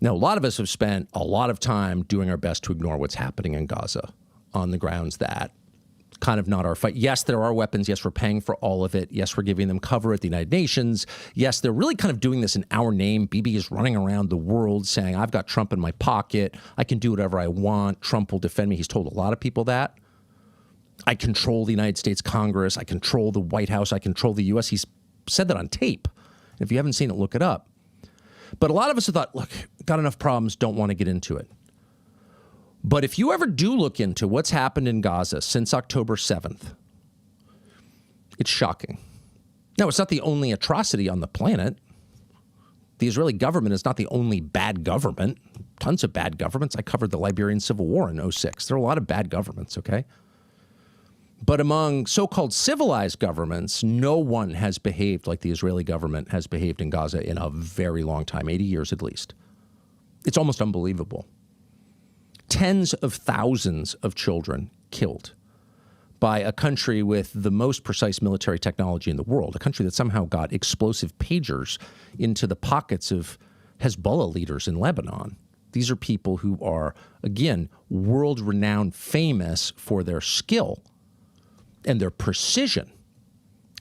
Now, a lot of us have spent a lot of time doing our best to ignore what's happening in Gaza on the grounds that kind of not our fight. Yes, there are weapons. Yes, we're paying for all of it. Yes, we're giving them cover at the United Nations. Yes, they're really kind of doing this in our name. Bibi is running around the world saying, I've got Trump in my pocket. I can do whatever I want. Trump will defend me. He's told a lot of people that. I control the United States Congress. I control the White House. I control the U.S. He's said that on tape. If you haven't seen it, look it up. But a lot of us have thought, look, got enough problems, don't want to get into it. But if you ever do look into what's happened in Gaza since October 7th, it's shocking. Now, it's not the only atrocity on the planet. The Israeli government is not the only bad government. Tons of bad governments. I covered the Liberian Civil War in 2006. There are a lot of bad governments, okay? But among so-called civilized governments, no one has behaved like the Israeli government has behaved in Gaza in a very long time, 80 years at least. It's almost unbelievable. Tens of thousands of children killed by a country with the most precise military technology in the world, a country that somehow got explosive pagers into the pockets of Hezbollah leaders in Lebanon. These are people who are, again, world-renowned, famous for their skill and their precision.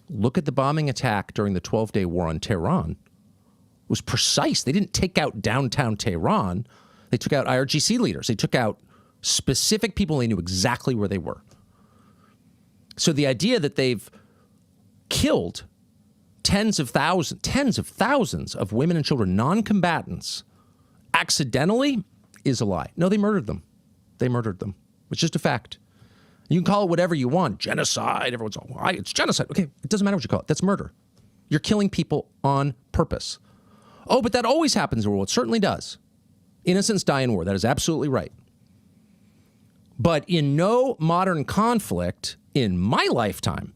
Look at the bombing attack during the 12-day war on Tehran. It was precise. They didn't take out downtown Tehran. They took out IRGC leaders. They took out specific people. They knew exactly where they were. So the idea that they've killed tens of thousands of women and children, non-combatants, accidentally is a lie. No, they murdered them. They murdered them. It's just a fact. You can call it whatever you want. Genocide. Everyone's all, why? It's genocide. Okay, it doesn't matter what you call it. That's murder. You're killing people on purpose. Oh, but that always happens in the world. It certainly does. Innocents die in war. That is absolutely right. But in no modern conflict in my lifetime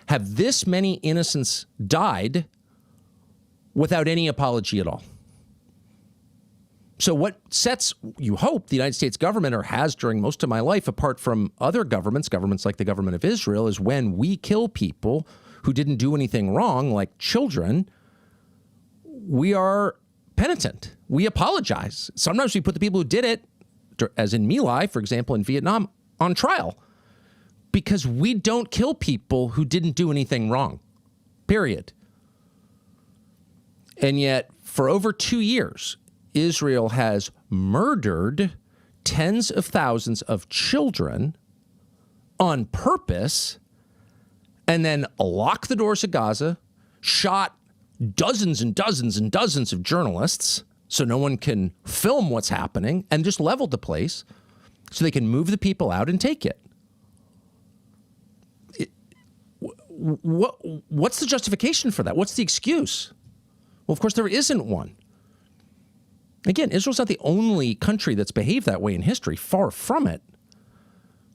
have this many innocents died without any apology at all. So what sets, you hope, the United States government, or has during most of my life, apart from other governments like the government of Israel, is when we kill people who didn't do anything wrong, like children, we are penitent. We apologize. Sometimes we put the people who did it, as in My Lai, for example, in Vietnam, on trial because we don't kill people who didn't do anything wrong, period. And yet, for over 2 years, Israel has murdered tens of thousands of children on purpose and then locked the doors of Gaza, shot dozens and dozens and dozens of journalists so no one can film what's happening, and just leveled the place so they can move the people out and take it. What's the justification for that? What's the excuse? Well, of course, there isn't one. Again, Israel's not the only country that's behaved that way in history, far from it.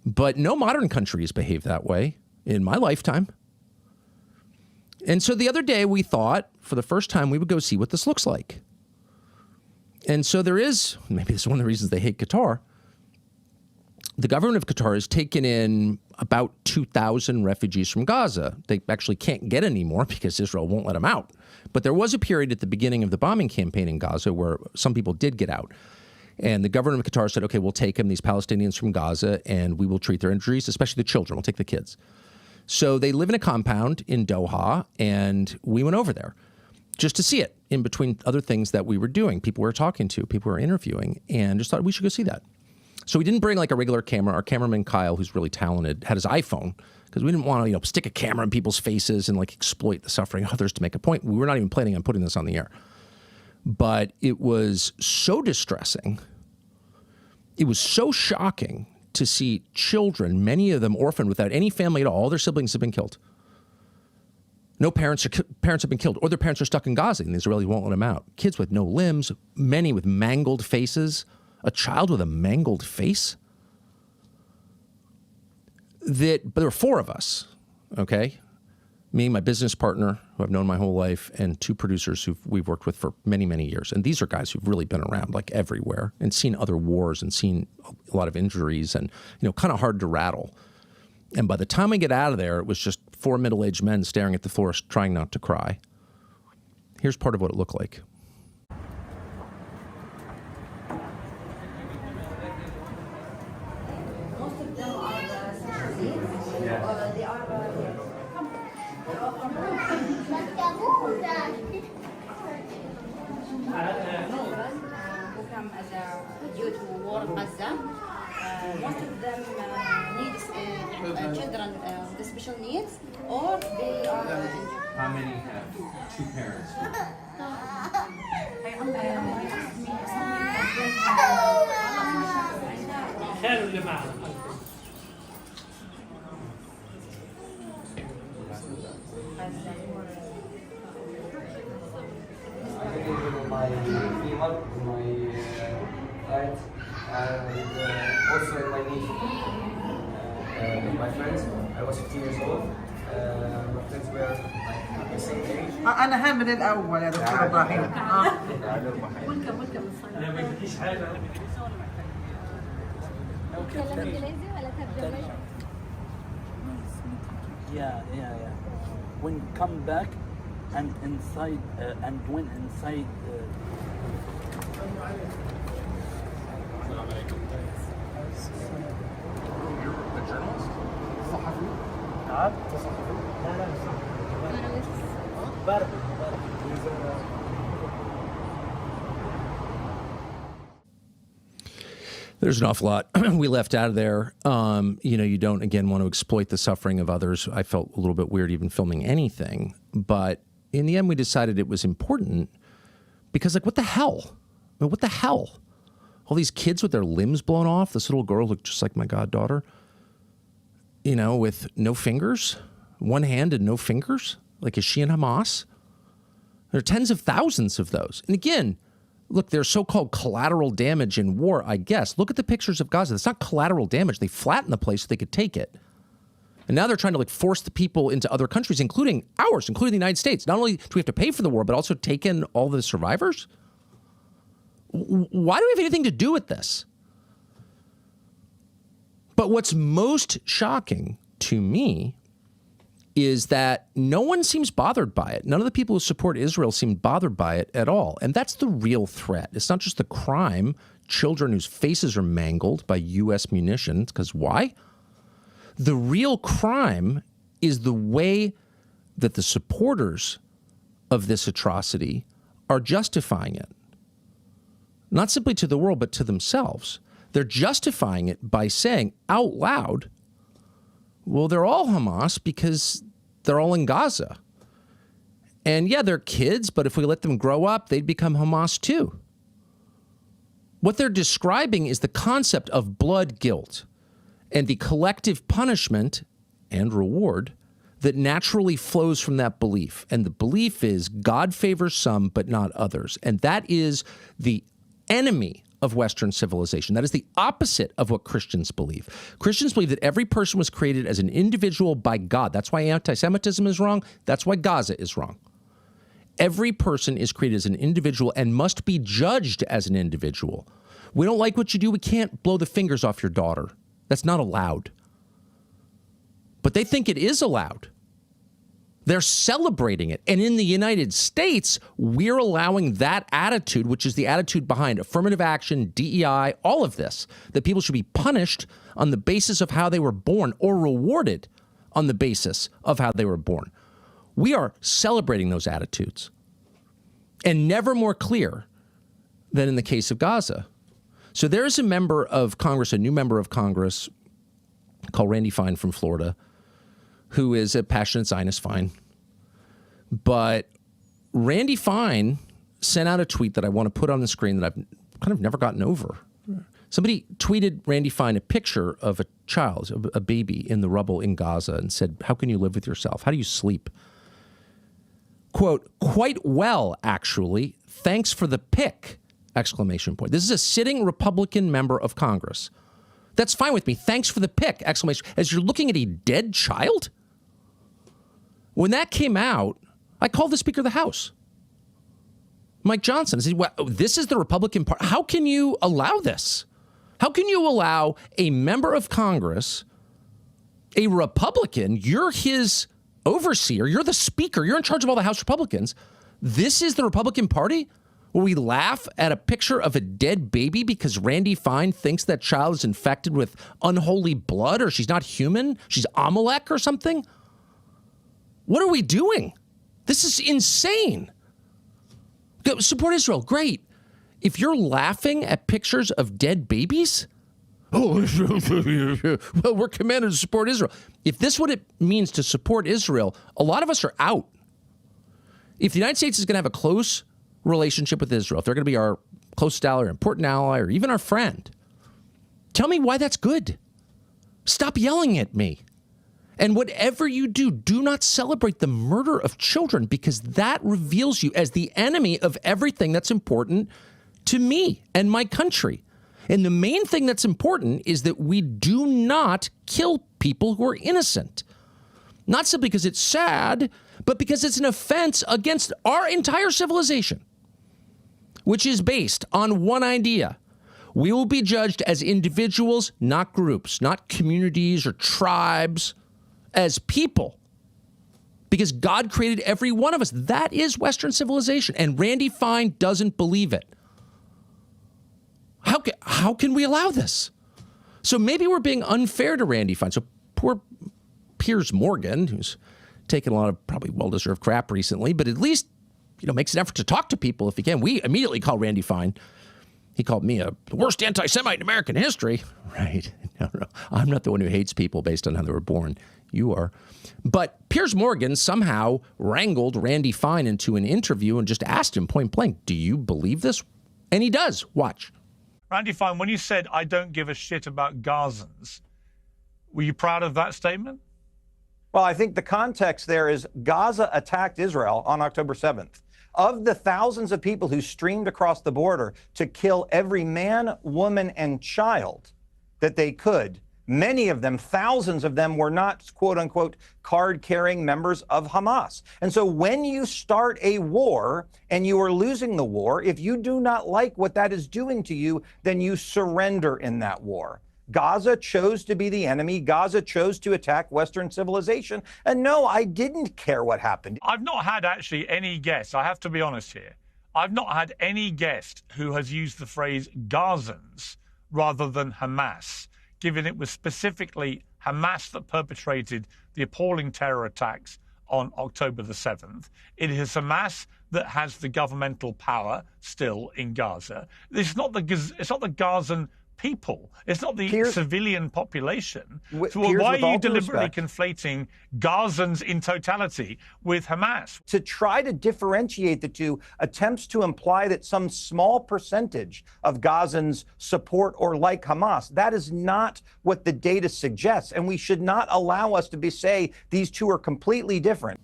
But no modern country has behaved that way in my lifetime. And so the other day we thought, for the first time, we would go see what this looks like. And so there is, maybe this is one of the reasons they hate Qatar, the government of Qatar has taken in about 2,000 refugees from Gaza. They actually can't get any more because Israel won't let them out. But there was a period at the beginning of the bombing campaign in Gaza where some people did get out. And the government of Qatar said, okay, we'll take them, these Palestinians from Gaza, and we will treat their injuries, especially the children. We'll take the kids. So they live in a compound in Doha, and we went over there just to see it in between other things that we were doing. People we were talking to, people we were interviewing, and just thought we should go see that. So we didn't bring like a regular camera. Our cameraman, Kyle, who's really talented, had his iPhone because we didn't want to, stick a camera in people's faces and like exploit the suffering of others to make a point. We were not even planning on putting this on the air. But it was so distressing. It was so shocking to see children, many of them orphaned without any family at all. All their siblings have been killed. No parents have been killed, or their parents are stuck in Gaza and the Israelis won't let them out. Kids with no limbs, many with mangled faces. A child with a mangled face? But there were 4 of us, okay? Me, my business partner, who I've known my whole life, and 2 producers who we've worked with for many, many years. And these are guys who've really been around, like, everywhere and seen other wars and seen a lot of injuries and, kind of hard to rattle. And by the time we get out of there, it was just 4 middle-aged men staring at the floor trying not to cry. Here's part of what it looked like. due to war in Gaza. Most of them need children with special needs, or they are injured. How many have two parents? My female, my client, and also my niece. My friends, I was 15 years old. My friends were like the same age. أنا من الأول يا دكتور إبراهيم. أنا ما بديش حاجة. Yeah. When come back and inside and when inside. You're a journalist? نعم. برد. There's an awful lot we left out of there. You don't, again, want to exploit the suffering of others. I felt a little bit weird even filming anything. But in the end, we decided it was important because, like, what the hell? I mean, what the hell? All these kids with their limbs blown off. This little girl looked just like my goddaughter, with no fingers, one hand and no fingers. Like, is she in Hamas? There are tens of thousands of those. And again, look, there's so-called collateral damage in war, I guess. Look at the pictures of Gaza. It's not collateral damage. They flattened the place so they could take it. And now they're trying to, like, force the people into other countries, including ours, including the United States. Not only do we have to pay for the war, but also take in all the survivors? Why do we have anything to do with this? But what's most shocking to me is that no one seems bothered by it. None of the people who support Israel seem bothered by it at all. And that's the real threat. It's not just the crime, children whose faces are mangled by U.S. munitions, because why? The real crime is the way that the supporters of this atrocity are justifying it. Not simply to the world, but to themselves. They're justifying it by saying out loud, well, they're all Hamas because they're all in Gaza. And yeah, they're kids, but if we let them grow up, they'd become Hamas too. What they're describing is the concept of blood guilt and the collective punishment and reward that naturally flows from that belief. And the belief is God favors some, but not others. And that is the enemy of Western civilization. That is the opposite of what Christians believe. Christians believe that every person was created as an individual by God. That's why anti-Semitism is wrong. That's why Gaza is wrong. Every person is created as an individual and must be judged as an individual. We don't like what you do. We can't blow the fingers off your daughter. That's not allowed. But they think it is allowed. They're celebrating it. And in the United States, we're allowing that attitude, which is the attitude behind affirmative action, DEI, all of this, that people should be punished on the basis of how they were born or rewarded on the basis of how they were born. We are celebrating those attitudes. And never more clear than in the case of Gaza. So there's a member of Congress, a new member of Congress called Randy Fine from Florida, who is a passionate Zionist, fine. But Randy Fine sent out a tweet that I want to put on the screen that I've kind of never gotten over. Somebody tweeted Randy Fine a picture of a child, a baby in the rubble in Gaza and said, how can you live with yourself? How do you sleep? Quote, quite well, actually. Thanks for the pic, exclamation point. This is a sitting Republican member of Congress. That's fine with me. Thanks for the pic, exclamation. As you're looking at a dead child? When that came out, I called the Speaker of the House, Mike Johnson. I said, well, this is the Republican Party. How can you allow this? How can you allow a member of Congress, a Republican, you're his overseer, you're the Speaker, you're in charge of all the House Republicans. This is the Republican Party? Where we laugh at a picture of a dead baby because Randy Fine thinks that child is infected with unholy blood or she's not human, she's Amalek or something? What are we doing? This is insane. Support Israel, great. If you're laughing at pictures of dead babies, oh, well, we're commanded to support Israel. If this is what it means to support Israel, a lot of us are out. If the United States is going to have a close relationship with Israel, if they're going to be our closest ally or important ally or even our friend, tell me why that's good. Stop yelling at me. And whatever you do, do not celebrate the murder of children, because that reveals you as the enemy of everything that's important to me and my country. And the main thing that's important is that we do not kill people who are innocent. Not simply because it's sad, but because it's an offense against our entire civilization, which is based on one idea. We will be judged as individuals, not groups, not communities or tribes, as people, because God created every one of us. That is Western civilization, and Randy Fine doesn't believe it. How can we allow this? So maybe we're being unfair to Randy Fine. So poor Piers Morgan, who's taken a lot of probably well-deserved crap recently, but at least, makes an effort to talk to people if he can. We immediately call Randy Fine. He called me the worst anti-Semite in American history. Right. No. I'm not the one who hates people based on how they were born. You are. But Piers Morgan somehow wrangled Randy Fine into an interview and just asked him point blank, do you believe this? And he does. Watch. Randy Fine, when you said, I don't give a shit about Gazans, were you proud of that statement? Well, I think the context there is Gaza attacked Israel on October 7th. Of the thousands of people who streamed across the border to kill every man, woman, and child that they could, many of them, thousands of them, were not, quote unquote, card-carrying members of Hamas. And so when you start a war and you are losing the war, if you do not like what that is doing to you, then you surrender in that war. Gaza chose to be the enemy. Gaza chose to attack Western civilization. And no, I didn't care what happened. I've not had actually any guest, I have to be honest here, I've not had any guest who has used the phrase Gazans rather than Hamas, given it was specifically Hamas that perpetrated the appalling terror attacks on October the 7th. It is Hamas that has the governmental power still in Gaza. It's not the Gazan people. It's not the civilian population. So why are you deliberately conflating Gazans in totality with Hamas? To try to differentiate the two attempts to imply that some small percentage of Gazans support or like Hamas. That is not what the data suggests. And we should not allow us to say these two are completely different.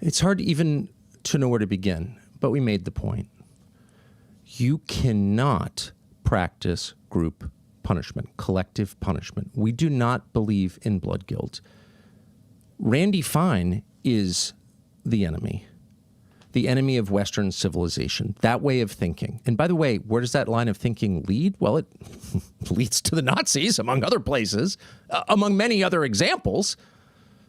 It's hard even to know where to begin, but we made the point. You cannot practice group punishment, collective punishment. We do not believe in blood guilt. Randy Fine is the enemy of Western civilization, that way of thinking. And by the way, where does that line of thinking lead? Well, it leads to the Nazis, among other places, among many other examples.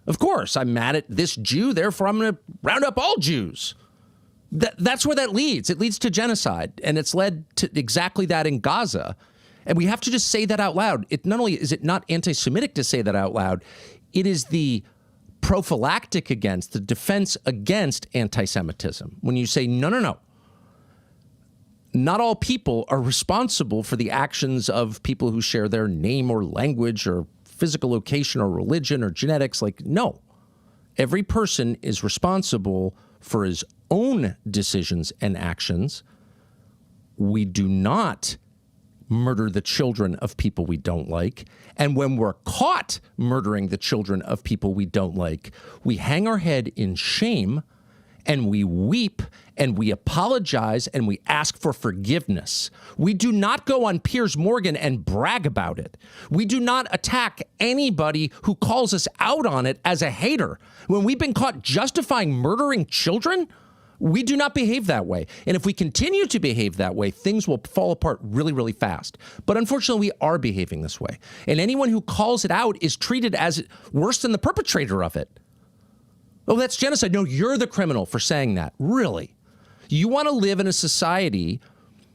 Of course, I'm mad at this Jew, therefore I'm going to round up all Jews. That's where that leads. It leads to genocide, and it's led to exactly that in Gaza. And we have to just say that out loud. Not only is it not anti-Semitic to say that out loud, it is the prophylactic against, the defense against anti-Semitism. When you say, no, not all people are responsible for the actions of people who share their name or language or physical location or religion or genetics. Like, no. Every person is responsible for his own decisions and actions. We do not murder the children of people we don't like. And when we're caught murdering the children of people we don't like, we hang our head in shame and we weep and we apologize and we ask for forgiveness. We do not go on Piers Morgan and brag about it. We do not attack anybody who calls us out on it as a hater. When we've been caught justifying murdering children, we do not behave that way. And if we continue to behave that way, things will fall apart really, really fast. But unfortunately, we are behaving this way. And anyone who calls it out is treated as worse than the perpetrator of it. Oh, that's genocide. No, you're the criminal for saying that. Really? You want to live in a society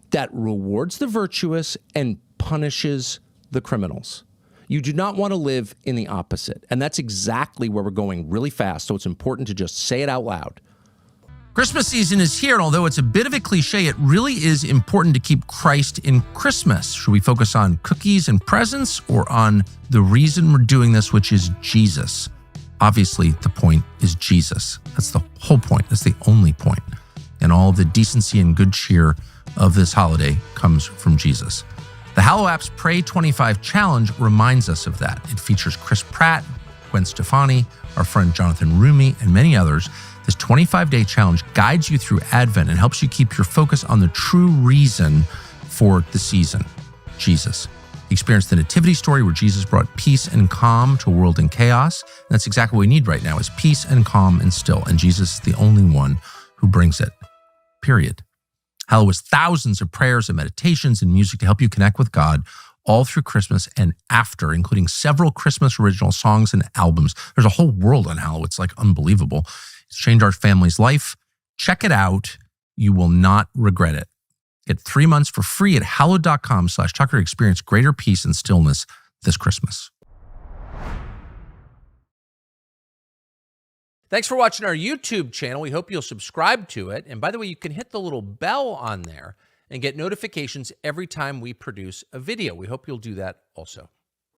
that rewards the virtuous and punishes the criminals. You do not want to live in the opposite. And that's exactly where we're going really fast. So it's important to just say it out loud. Christmas season is here, and although it's a bit of a cliche, it really is important to keep Christ in Christmas. Should we focus on cookies and presents or on the reason we're doing this, which is Jesus? Obviously, the point is Jesus. That's the whole point. That's the only point. And all the decency and good cheer of this holiday comes from Jesus. The Hallow App's Pray 25 Challenge reminds us of that. It features Chris Pratt, Gwen Stefani, our friend Jonathan Rumi, and many others. This 25-day challenge guides you through Advent and helps you keep your focus on the true reason for the season, Jesus. Experience the nativity story where Jesus brought peace and calm to a world in chaos. And that's exactly what we need right now is peace and calm and still. And Jesus is the only one who brings it, period. Hallow is thousands of prayers and meditations and music to help you connect with God all through Christmas and after, including several Christmas original songs and albums. There's a whole world on Hallow. It's like unbelievable. It's changed our family's life. Check it out. You will not regret it. Get 3 months for free at hallow.com/Tucker to experience greater peace and stillness this Christmas. Thanks for watching our YouTube channel. We hope you'll subscribe to it. And by the way, you can hit the little bell on there and get notifications every time we produce a video. We hope you'll do that also.